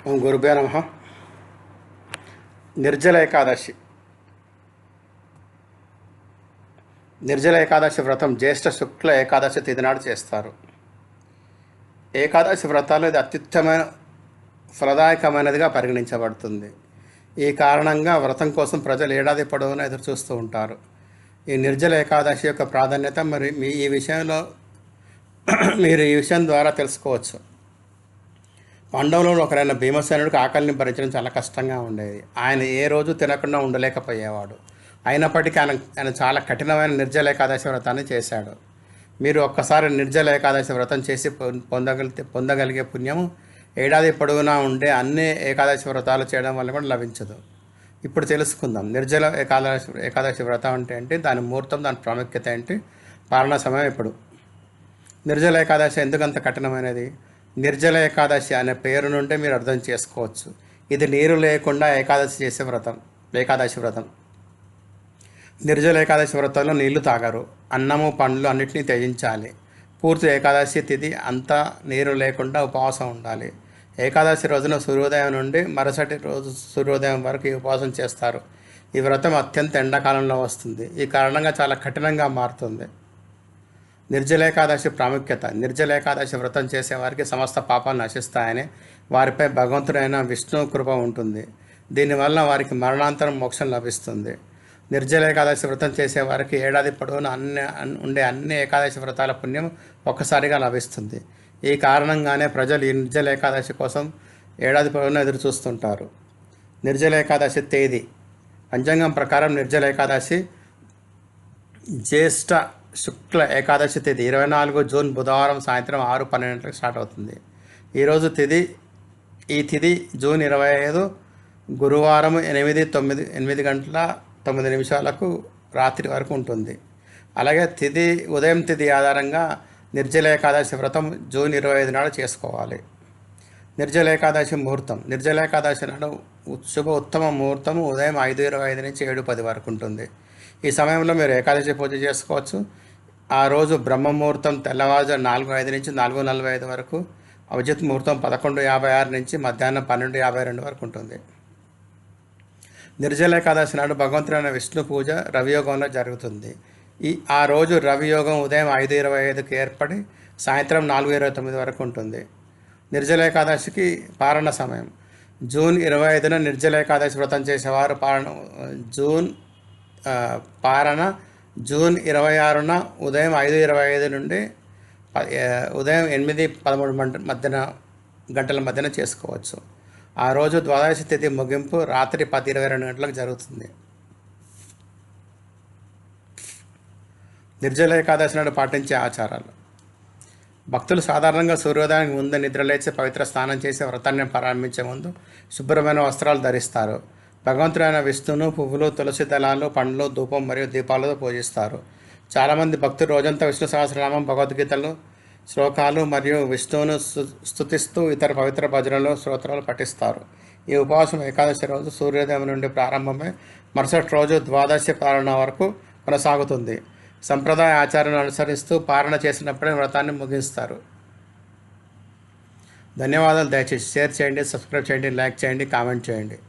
ఓం గురుభ్యో నమః. నిర్జల ఏకాదశి. నిర్జల ఏకాదశి వ్రతం జ్యేష్ఠ శుక్ల ఏకాదశి తిథి నాడు చేస్తారు. ఏకాదశి వ్రతాలు ఇది అత్యుత్తమైన ఫలదాయకమైనదిగా పరిగణించబడుతుంది. ఈ కారణంగా వ్రతం కోసం ప్రజలు ఏడాది పొడవునా ఎదురు చూస్తూ ఉంటారు. ఈ నిర్జల ఏకాదశి యొక్క ప్రాధాన్యత మరి ఈ విషయంలో మీరు ఈ విషయం ద్వారా తెలుసుకోవచ్చు. పాండవులలో ఒకరైన భీమసేనుడికి ఆకలిని భరించడం చాలా కష్టంగా ఉండేది. ఆయన ఏ రోజు తినకుండా ఉండలేకపోయేవాడు. అయినప్పటికీ ఆయన చాలా కఠినమైన నిర్జల ఏకాదశి వ్రతాన్ని చేశాడు. మీరు ఒక్కసారి నిర్జల ఏకాదశి వ్రతం చేసి పొందగలిగే పుణ్యము ఏడాది పొడవునా ఉండే అన్ని ఏకాదశి వ్రతాలు చేయడం వల్ల కూడా లభించదు. ఇప్పుడు తెలుసుకుందాం. నిర్జల ఏకాదశి వ్రతం అంటే ఏంటి, దాని ముహూర్తం, దాని ప్రాముఖ్యత ఏంటి, పాలన సమయం ఎప్పుడు. నిర్జల ఏకాదశి ఎందుకంత కఠినమైనది? నిర్జల ఏకాదశి అనే పేరు నుండి మీరు అర్థం చేసుకోవచ్చు. ఇది నీరు లేకుండా ఏకాదశి వ్రతం. నిర్జల ఏకాదశి వ్రతంలో నీళ్లు తాగరు, అన్నము పండ్లు అన్నిటినీ త్యజించాలి. పూర్తి ఏకాదశి తిథి అంతా నీరు లేకుండా ఉపవాసం ఉండాలి. ఏకాదశి రోజున సూర్యోదయం నుండి మరుసటి రోజు సూర్యోదయం వరకు ఈ ఉపవాసం చేస్తారు. ఈ వ్రతం అత్యంత ఎండాకాలంలో వస్తుంది. ఈ కారణంగా చాలా కఠినంగా మారుతుంది. నిర్జల ఏకాదశి ప్రాముఖ్యత. నిర్జల ఏకాదశి వ్రతం చేసేవారికి సమస్త పాపాలు నశిస్తాయని, వారిపై భగవంతుడైన విష్ణు కృప ఉంటుంది. దీనివల్ల వారికి మరణాంతరం మోక్షం లభిస్తుంది. నిర్జల ఏకాదశి వ్రతం చేసేవారికి ఏడాది పొడవునా ఉండే అన్ని ఏకాదశి వ్రతాల పుణ్యం ఒక్కసారిగా లభిస్తుంది. ఈ కారణంగానే ప్రజలు ఈ నిర్జల ఏకాదశి కోసం ఏడాది పొడవునా ఎదురు చూస్తుంటారు. నిర్జల ఏకాదశి తేదీ. పంచాంగం ప్రకారం నిర్జల ఏకాదశి జ్యేష్ఠ శుక్ల ఏకాదశి తేదీ 24 జూన్ బుధవారం సాయంత్రం 6:12 గంటలకు స్టార్ట్ అవుతుంది. ఈ తిథి జూన్ 25 గురువారం 8 గంటల 9 నిమిషాలకు రాత్రి వరకు ఉంటుంది. అలాగే ఉదయం తిథి ఆధారంగా నిర్జల ఏకాదశి వ్రతం జూన్ 25 నాడు చేసుకోవాలి. నిర్జల ఏకాదశి ముహూర్తం. నిర్జల ఏకాదశి నాడు ఉత్తమ ముహూర్తం ఉదయం 5:25 నుంచి 7:10 వరకు ఉంటుంది. ఈ సమయంలో మీరు ఏకాదశి పూజ చేసుకోవచ్చు. ఆ రోజు బ్రహ్మ ముహూర్తం తెల్లవారుజాము 4:05 నుంచి 4:45 వరకు, అభిజిత్ ముహూర్తం 11:56 నుంచి మధ్యాహ్నం 12:52 వరకు ఉంటుంది. నిర్జల ఏకాదశి నాడు భగవంతుడైన విష్ణు పూజ రవియోగంలో జరుగుతుంది. ఆ రోజు రవియోగం ఉదయం 5:25కి ఏర్పడి సాయంత్రం 4:29 వరకు ఉంటుంది. నిర్జల ఏకాదశికి పారణ సమయం. జూన్ 25న నిర్జల ఏకాదశి వ్రతం చేసేవారు పారణ జూన్ 26న ఉదయం 5:25 నుండి ఉదయం 8-13 గంటల మధ్యన చేసుకోవచ్చు. ఆ రోజు ద్వాదశి తిథి ముగింపు రాత్రి 10:22 గంటలకు జరుగుతుంది. నిర్జల ఏకాదశి నాడు పాటించే ఆచారాలు. భక్తులు సాధారణంగా సూర్యోదయానికి ముందు నిద్రలేచి పవిత్ర స్నానం చేసి వ్రతాన్ని ప్రారంభించే ముందు శుభ్రమైన వస్త్రాలు ధరిస్తారు. భగవంతుడైన విష్ణువును పువ్వులు, తులసి దళాలు, పండ్లు, ధూపం మరియు దీపాలతో పూజిస్తారు. చాలామంది భక్తులు రోజంతా విష్ణు సహస్రనామం, భగవద్గీతలు, శ్లోకాలు మరియు విష్ణువును స్తుతిస్తూ ఇతర పవిత్ర భజనలు, స్తోత్రాలు పఠిస్తారు. ఈ ఉపవాసం ఏకాదశి రోజు సూర్యోదయం నుండి ప్రారంభమై మరుసటి రోజు ద్వాదశి పాలన వరకు కొనసాగుతుంది. సంప్రదాయ ఆచారాన్ని అనుసరిస్తూ పాలన చేసినప్పుడే వ్రతాన్ని ముగిస్తారు. ధన్యవాదాలు. దయచేసి షేర్ చేయండి, సబ్స్క్రైబ్ చేయండి, లైక్ చేయండి, కామెంట్ చేయండి.